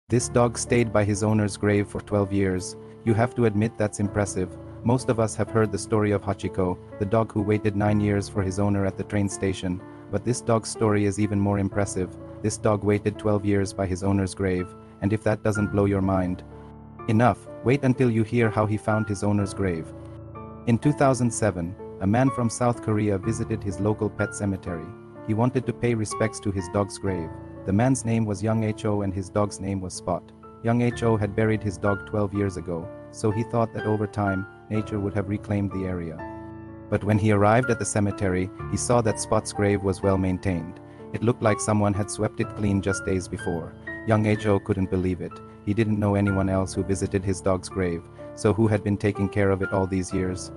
This dog stayed by his owner's grave for 12 years. You have to admit that's impressive. Most of us have heard the story of Hachiko, the dog who waited 9 years for his owner at the train station. But this dog's story is even more impressive. This dog waited 12 years by his owner's grave, and if that doesn't blow your mind, enough, wait until you hear how he found his owner's grave. In 2007, a man from South Korea visited his local pet cemetery. He wanted to pay respects to his dog's grave. The man's name was Young Ho and his dog's name was Spot. Young Ho had buried his dog 12 years ago, so he thought that over time, nature would have reclaimed the area. But when he arrived at the cemetery, he saw that Spot's grave was well maintained. It looked like someone had swept it clean just days before. Young Ho couldn't believe it. He didn't know anyone else who visited his dog's grave, so who had been taking care of it all these years?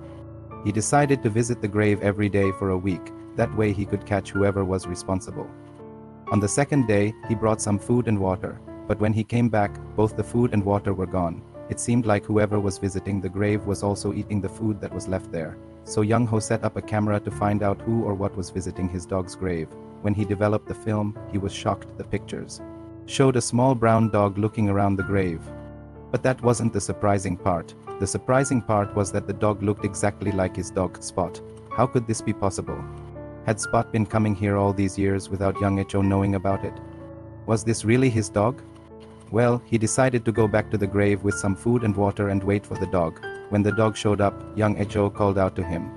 He decided to visit the grave every day for a week. That way he could catch whoever was responsible. On the second day, he brought some food and water, but when he came back, both the food and water were gone. It seemed like whoever was visiting the grave was also eating the food that was left there. So Young Ho set up a camera to find out who or what was visiting his dog's grave. When he developed the film, he was shocked. The pictures showed a small brown dog looking around the grave. But that wasn't the surprising part. The surprising part was that the dog looked exactly like his dog, Spot. How could this be possible? Had Spot been coming here all these years without Young Ho knowing about it? Was this really his dog? Well, he decided to go back to the grave with some food and water and wait for the dog. When the dog showed up, Young Ho called out to him.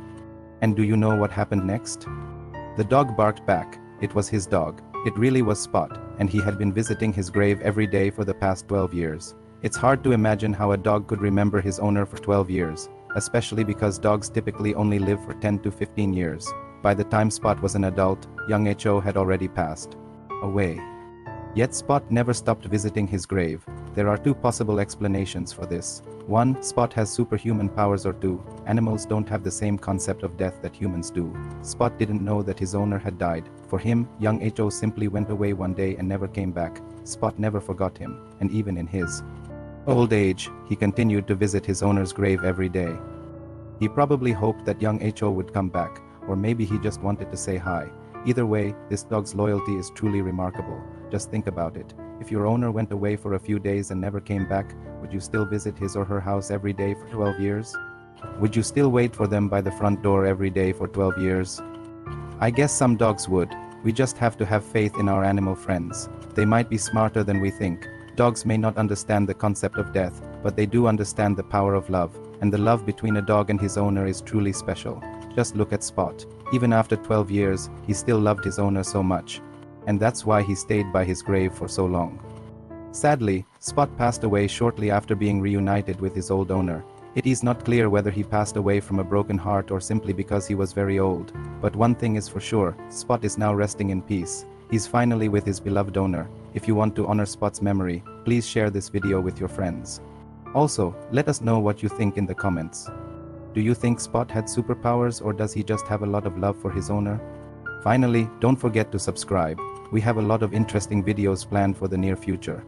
And do you know what happened next? The dog barked back. It was his dog. It really was Spot, and he had been visiting his grave every day for the past 12 years. It's hard to imagine how a dog could remember his owner for 12 years, especially because dogs typically only live for 10 to 15 years. By the time Spot was an adult, Young Ho had already passed away. Yet Spot never stopped visiting his grave. There are two possible explanations for this. One, Spot has superhuman powers, or two, animals don't have the same concept of death that humans do. Spot didn't know that his owner had died. For him, Young Ho simply went away one day and never came back. Spot never forgot him, and even in his old age, he continued to visit his owner's grave every day. He probably hoped that Young Ho would come back, or maybe he just wanted to say hi. Either way, this dog's loyalty is truly remarkable. Just think about it. If your owner went away for a few days and never came back, would you still visit his or her house every day for 12 years? Would you still wait for them by the front door every day for 12 years? I guess some dogs would. We just have to have faith in our animal friends. They might be smarter than we think. Dogs may not understand the concept of death, but they do understand the power of love. And the love between a dog and his owner is truly special. Just look at Spot. Even after 12 years, he still loved his owner so much. And that's why he stayed by his grave for so long. Sadly, Spot passed away shortly after being reunited with his old owner. It is not clear whether he passed away from a broken heart or simply because he was very old. But one thing is for sure, Spot is now resting in peace. He's finally with his beloved owner. If you want to honor Spot's memory, please share this video with your friends. Also, let us know what you think in the comments. Do you think Spot had superpowers, or does he just have a lot of love for his owner? Finally, don't forget to subscribe. We have a lot of interesting videos planned for the near future.